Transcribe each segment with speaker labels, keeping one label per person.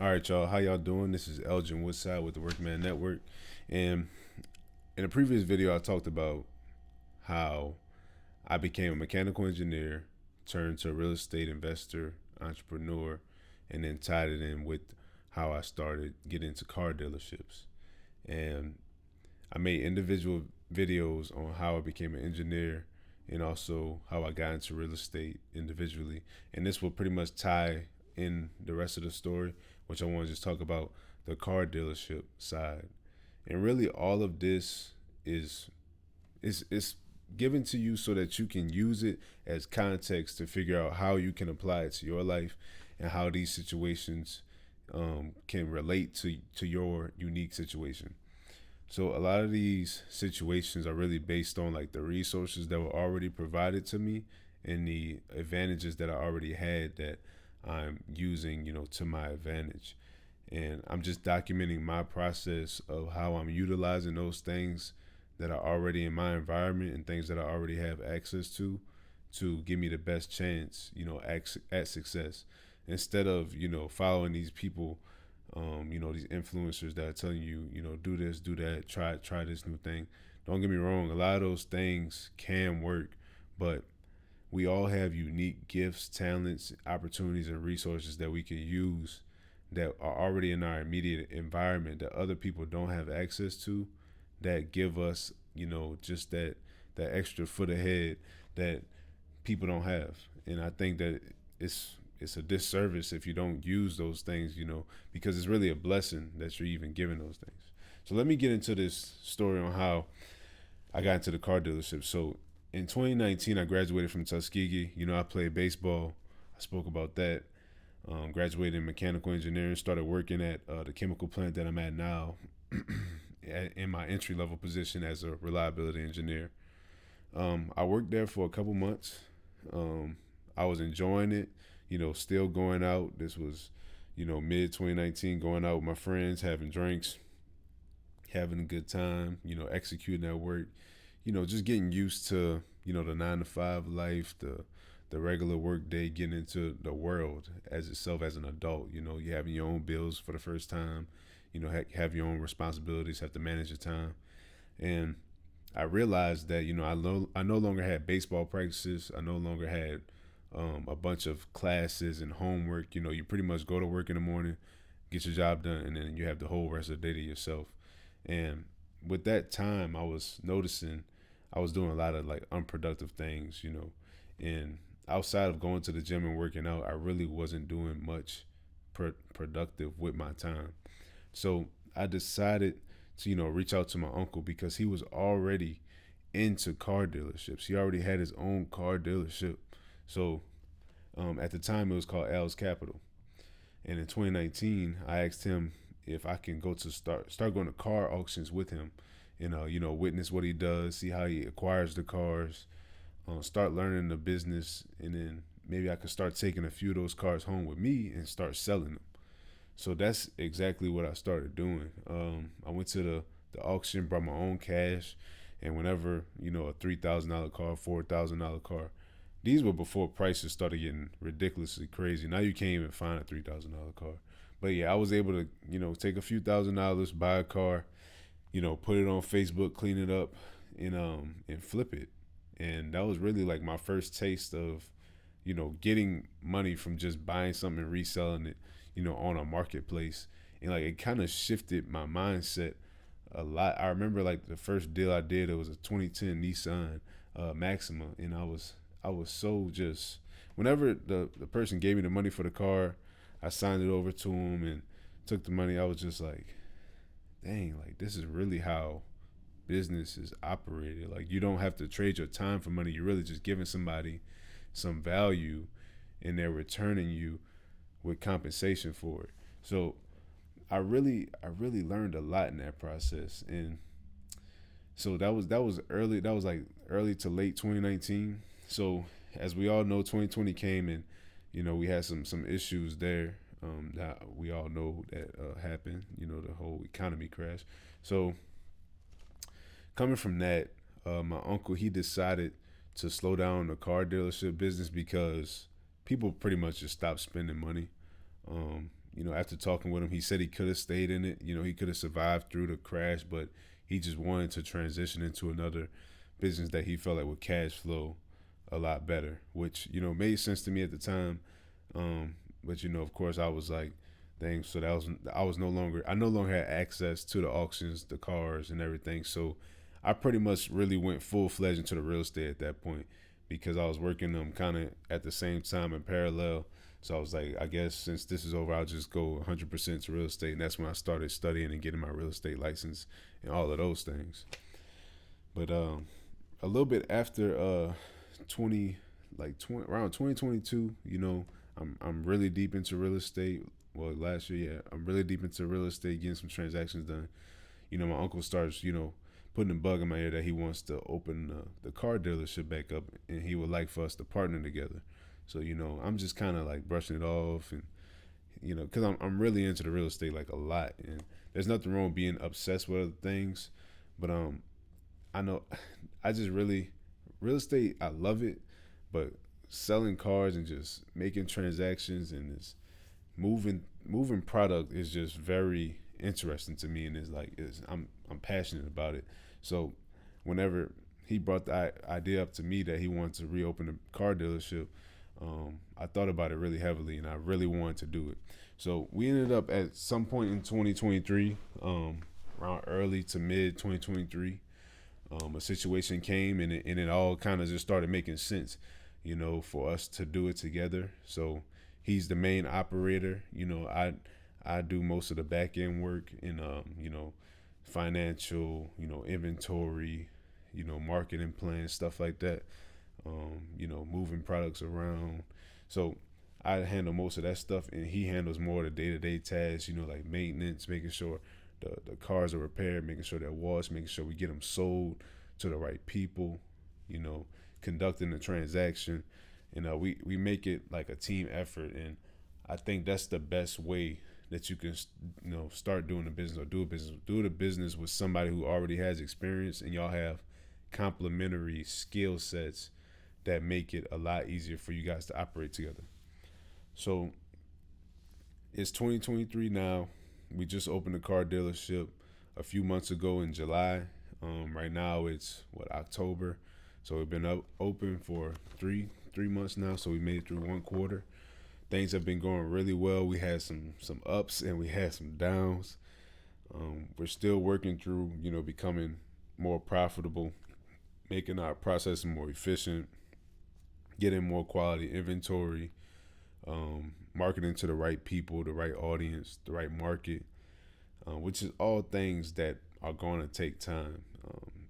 Speaker 1: All right, y'all. How y'all doing? This is Elgin Woodside with the Workman Network. And in a previous video, I talked about how I became a mechanical engineer, turned to a real estate investor, entrepreneur, and then tied it in with how I started getting into car dealerships. And I made individual videos on how I became an engineer and also how I got into real estate individually. And this will pretty much tie in the rest of the story, which I want to just talk about the car dealership side. And really, all of this is is given to you so that you can use it as context to figure out how you can apply it to your life and how these situations can relate to your unique situation. So a lot of these situations are really based on like the resources that were already provided to me and the advantages that I already had that I'm using, to my advantage. And I'm just documenting my process of how I'm utilizing those things that are already in my environment and things that I already have access to give me the best chance, at success. Instead of, following these people, these influencers that are telling you, do this, do that, try this new thing. Don't get me wrong, a lot of those things can work, but we all have unique gifts, talents, opportunities, and resources that we can use that are already in our immediate environment that other people don't have access to, that give us, just that extra foot ahead that people don't have. And I think that it's a disservice if you don't use those things, because it's really a blessing that you're even given those things. So let me get into this story on how I got into the car dealership. So in 2019, I graduated from Tuskegee. I played baseball. I spoke about that. Graduated in mechanical engineering. Started working at the chemical plant that I'm at now, in my entry level position as a reliability engineer. I worked there for a couple months. I was enjoying it. Still going out. This was, mid 2019, going out with my friends, having drinks, having a good time. Executing at work. Just getting used to the 9 to 5 life, the regular work day, getting into the world as itself as an adult. You having your own bills for the first time. Have your own responsibilities, have to manage your time. And I realized that I no longer had baseball practices. I no longer had a bunch of classes and homework. You pretty much go to work in the morning, get your job done, and then you have the whole rest of the day to yourself. And with that time, I was noticing I was doing a lot of like unproductive things, and outside of going to the gym and working out, I really wasn't doing much productive with my time. So I decided to, reach out to my uncle because he was already into car dealerships. He already had his own car dealership. So at the time, it was called Al's Capital. And in 2019, I asked him if I can go to start going to car auctions with him, and witness what he does, see how he acquires the cars, start learning the business, and then maybe I could start taking a few of those cars home with me and start selling them. So that's exactly what I started doing. I went to the auction, brought my own cash, and whenever a $3,000 car, $4,000 car, these were before prices started getting ridiculously crazy. Now you can't even find a $3,000 car. But yeah, I was able to take a few $1,000s, buy a car, put it on Facebook, clean it up, and flip it. And that was really like my first taste of getting money from just buying something and reselling it, on a marketplace. And like it kind of shifted my mindset a lot. I remember like the first deal I did, it was a 2010 Nissan Maxima, and I was so just whenever the person gave me the money for the car, I signed it over to him and took the money. I was just like, dang, like this is really how business is operated. Like you don't have to trade your time for money. You're really just giving somebody some value, and they're returning you with compensation for it. So I really learned a lot in that process. And so that was early. That was like early to late 2019. So as we all know, 2020 came, and we had some issues there, that we all know that happened. The whole economy crash. So coming from that, my uncle, he decided to slow down the car dealership business because people pretty much just stopped spending money. after talking with him, he said he could have stayed in it. He could have survived through the crash, but he just wanted to transition into another business that he felt like would cash flow a lot better, which made sense to me at the time. But of course, I was like, dang. So that was I no longer had access to the auctions, the cars, and everything. So I pretty much really went full fledged into the real estate at that point because I was working them kind of at the same time in parallel. So I was like, I guess since this is over, I'll just go 100% to real estate, and that's when I started studying and getting my real estate license and all of those things. But a little bit after 20 around 2022, I'm really deep into real estate. Well, last year, yeah, I'm really deep into real estate, getting some transactions done. My uncle starts, putting a bug in my ear that he wants to open the car dealership back up, and he would like for us to partner together. So I'm just kind of like brushing it off, and because I'm really into the real estate like a lot, and there's nothing wrong with being obsessed with other things, but I know I just really real estate. I love it, but selling cars and just making transactions and this moving product is just very interesting to me, and I'm passionate about it. So whenever he brought the idea up to me that he wanted to reopen a car dealership, I thought about it really heavily, and I really wanted to do it. So we ended up at some point in 2023, around early to mid 2023, a situation came, and it all kind of just started making sense, for us to do it together. So he's the main operator. I do most of the back end work in financial, inventory, marketing plans, stuff like that. Moving products around. So I handle most of that stuff, and he handles more of the day to day tasks, like maintenance, making sure the cars are repaired, making sure they're washed, making sure we get them sold to the right people, you know, conducting the transaction. We make it like a team effort, and I think that's the best way that you can start doing a business, or do the business with somebody who already has experience, and y'all have complementary skill sets that make it a lot easier for you guys to operate together. So it's 2023 now. We just opened a car dealership a few months ago in July. Right now it's October, so we've been open for three months now. So we made it through one quarter. Things have been going really well. We had some ups and we had some downs. We're still working through becoming more profitable, making our processing more efficient, getting more quality inventory, marketing to the right people, the right audience, the right market, which is all things that are going to take time.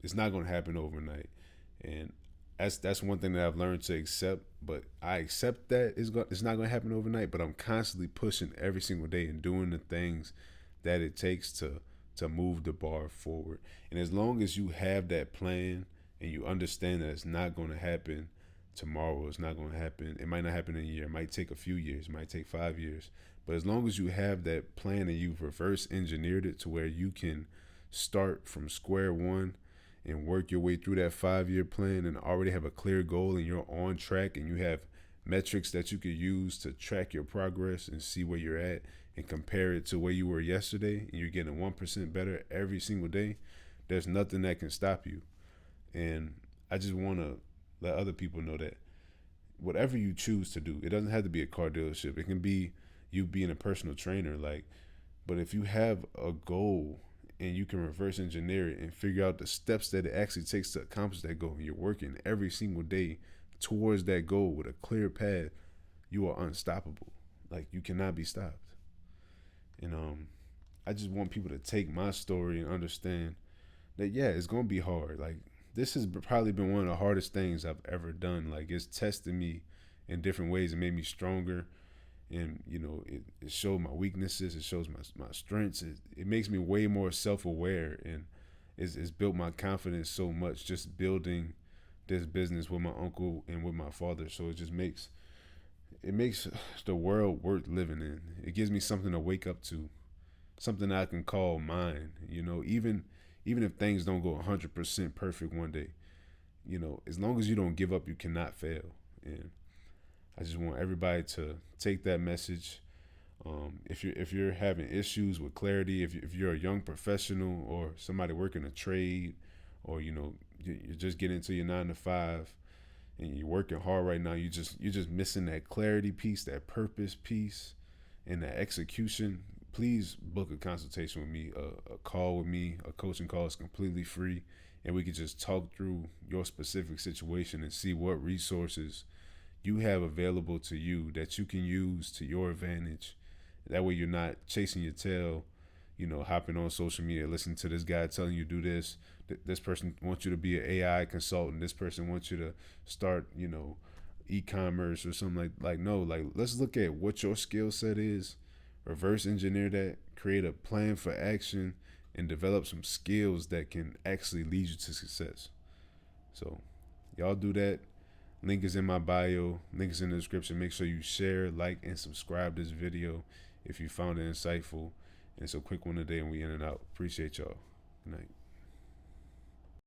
Speaker 1: It's not going to happen overnight, and that's one thing that I've learned to accept. But I accept that it's not going to happen overnight. But I'm constantly pushing every single day and doing the things that it takes to move the bar forward. And as long as you have that plan and you understand that it's not going to happen tomorrow, it's not going to happen. It might not happen in a year. It might take a few years. It might take 5 years. But as long as you have that plan and you've reverse engineered it to where you can start from square one and work your way through that 5 year plan and already have a clear goal and you're on track and you have metrics that you could use to track your progress and see where you're at and compare it to where you were yesterday, and you're getting 1% better every single day, there's nothing that can stop you. And I just want to let other people know that whatever you choose to do, it doesn't have to be a car dealership. It can be you being a personal trainer, but if you have a goal and you can reverse engineer it and figure out the steps that it actually takes to accomplish that goal, and you're working every single day towards that goal with a clear path, you are unstoppable. You cannot be stopped. And I just want people to take my story and understand that, yeah, it's going to be hard. This has probably been one of the hardest things I've ever done. It's tested me in different ways and made me stronger. And, it showed my weaknesses. It shows my strengths. It makes me way more self-aware, and it's built my confidence so much just building this business with my uncle and with my father. So it makes the world worth living in. It gives me something to wake up to, something I can call mine. Even if things don't go 100% perfect one day, as long as you don't give up, you cannot fail. And I just want everybody to take that message, If you're having issues with clarity, if you're a young professional or somebody working a trade, or you're just getting into your 9 to 5 and you're working hard right now, you're just missing that clarity piece, that purpose piece, and that execution. Please book a consultation with me, a call with me. A coaching call is completely free, and we could just talk through your specific situation and see what resources you have available to you that you can use to your advantage. That way, you're not chasing your tail, hopping on social media, listening to this guy telling you do this. This person wants you to be an AI consultant. This person wants you to start, e-commerce or something like no, like let's look at what your skill set is, reverse engineer that, create a plan for action, and develop some skills that can actually lead you to success. So, y'all do that. Link is in my bio. Link is in the description. Make sure you share, like, and subscribe this video if you found it insightful. And it's a quick one today, and we in and out. Appreciate y'all. Good night.